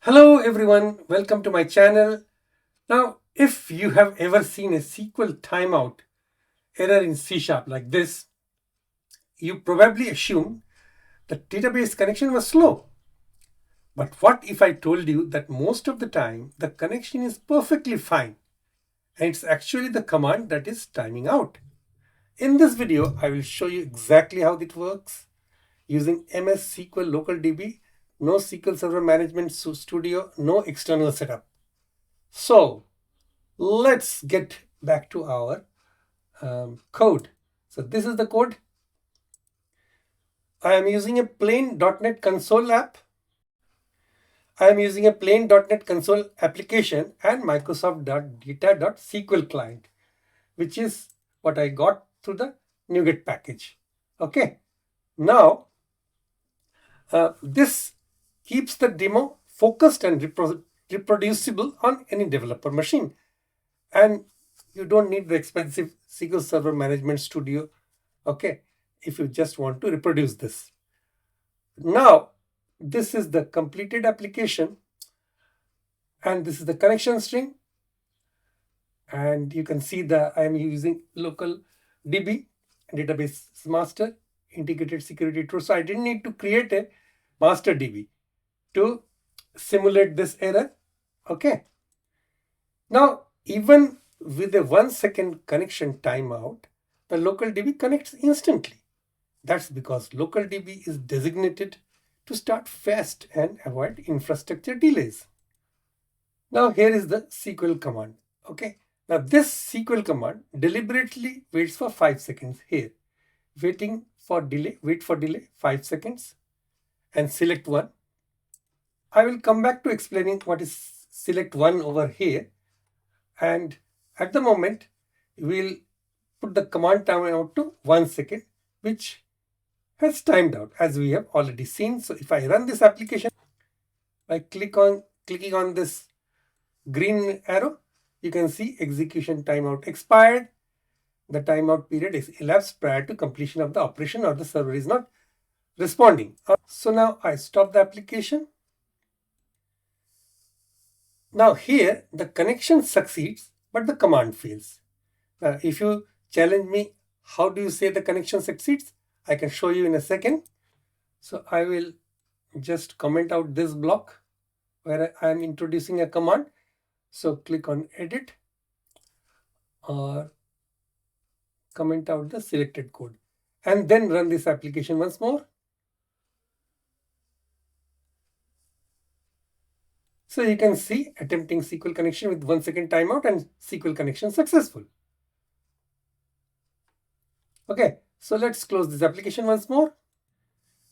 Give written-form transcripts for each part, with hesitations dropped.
Hello everyone, welcome to my channel. Now, if you have ever seen a SQL timeout error in C# like this, you probably assume the database connection was slow. But what if I told you that most of the time the connection is perfectly fine and it's actually the command that is timing out? In this video, I will show you exactly how it works using MS SQL LocalDB, no SQL Server Management Studio, no external setup. So let's get back to our code. So this is the code. I am using a plain .NET Console app. I am using a plain .NET Console application and Microsoft Data.SQL client, which is what I got through the NuGet package. Okay. Now, this keeps the demo focused and reproducible on any developer machine. And you don't need the expensive SQL Server Management Studio, okay, if you just want to reproduce this. Now, this is the completed application, and this is the connection string. And you can see that I am using LocalDB, database master, integrated security tool. So I didn't need to create a master DB to simulate this error, okay. Now, even with a 1 second connection timeout, the LocalDB connects instantly. That's because LocalDB is designated to start fast and avoid infrastructure delays. Now here is the SQL command. Okay. Now this SQL command deliberately waits for 5 seconds here. Wait for delay 5 seconds and select one. I will come back to explaining what is select one over here. And at the moment, we'll put the command timeout to 1 second, which has timed out as we have already seen. So if I run this application, by clicking on this green arrow, you can see execution timeout expired. The timeout period is elapsed prior to completion of the operation or the server is not responding. So now I stop the application. Now here the connection succeeds, but the command fails. Now if you challenge me, how do you say the connection succeeds? I can show you in a second. So I will just comment out this block where I am introducing a command. So click on edit or comment out the selected code and then run this application once more. So you can see attempting SQL connection with 1 second timeout and SQL connection successful. Okay, so let's close this application once more.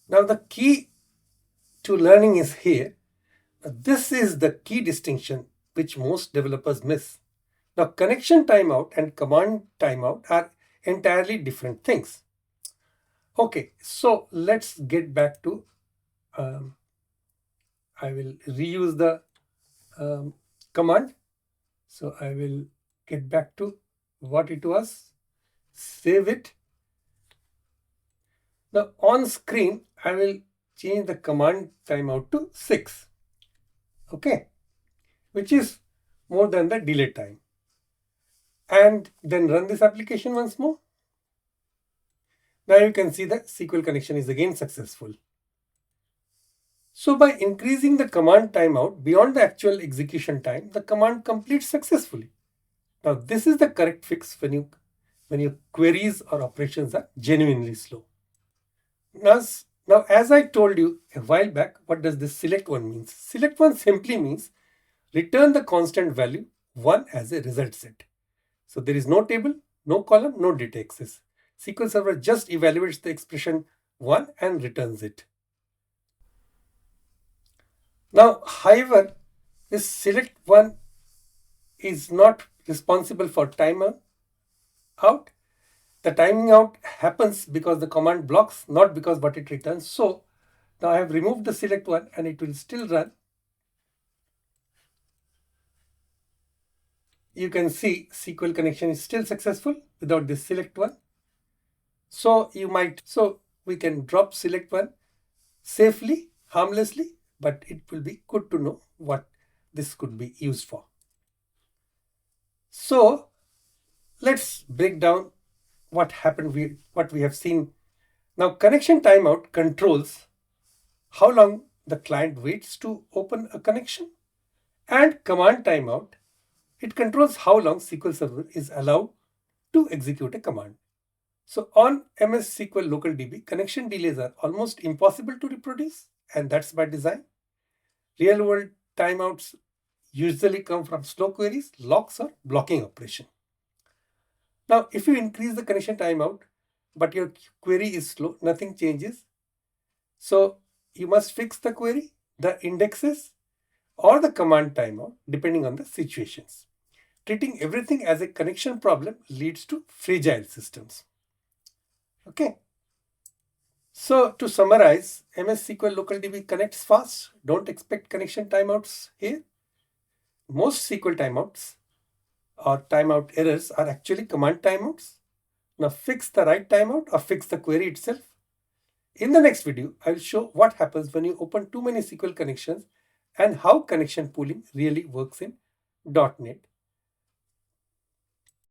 Now the key to learning is here. This is the key distinction which most developers miss. Now connection timeout and command timeout are entirely different things. Okay, so let's get back to, I will reuse the command. So I will get back to what it was, save it. Now on screen, I will change the command timeout to 6, okay, which is more than the delay time. And then run this application once more. Now you can see the SQL connection is again successful. So by increasing the command timeout beyond the actual execution time, the command completes successfully. Now this is the correct fix when your queries or operations are genuinely slow. Now, as I told you a while back, what does this select one mean? Select one simply means return the constant value 1 as a result set. So there is no table, no column, no data access. SQL Server just evaluates the expression 1 and returns it. Now, however, this select one is not responsible for timeout. The timing out happens because the command blocks, not because what it returns. So now I have removed the select one and it will still run. You can see SQL connection is still successful without this select one. So we can drop select one safely, harmlessly but it will be good to know what this could be used for. So let's break down what happened, what we have seen. Now, connection timeout controls how long the client waits to open a connection, and command timeout, it controls how long SQL Server is allowed to execute a command. So on MS SQL LocalDB, connection delays are almost impossible to reproduce, and that's by design. Real world timeouts usually come from slow queries, locks, or blocking operation. Now, if you increase the connection timeout, but your query is slow, nothing changes. So you must fix the query, the indexes, or the command timeout, depending on the situations. Treating everything as a connection problem leads to fragile systems. Okay. So to summarize, MS SQL LocalDB connects fast. Don't expect connection timeouts here. Most SQL timeouts or timeout errors are actually command timeouts. Now fix the right timeout or fix the query itself. In the next video, I will show what happens when you open too many SQL connections and how connection pooling really works in .NET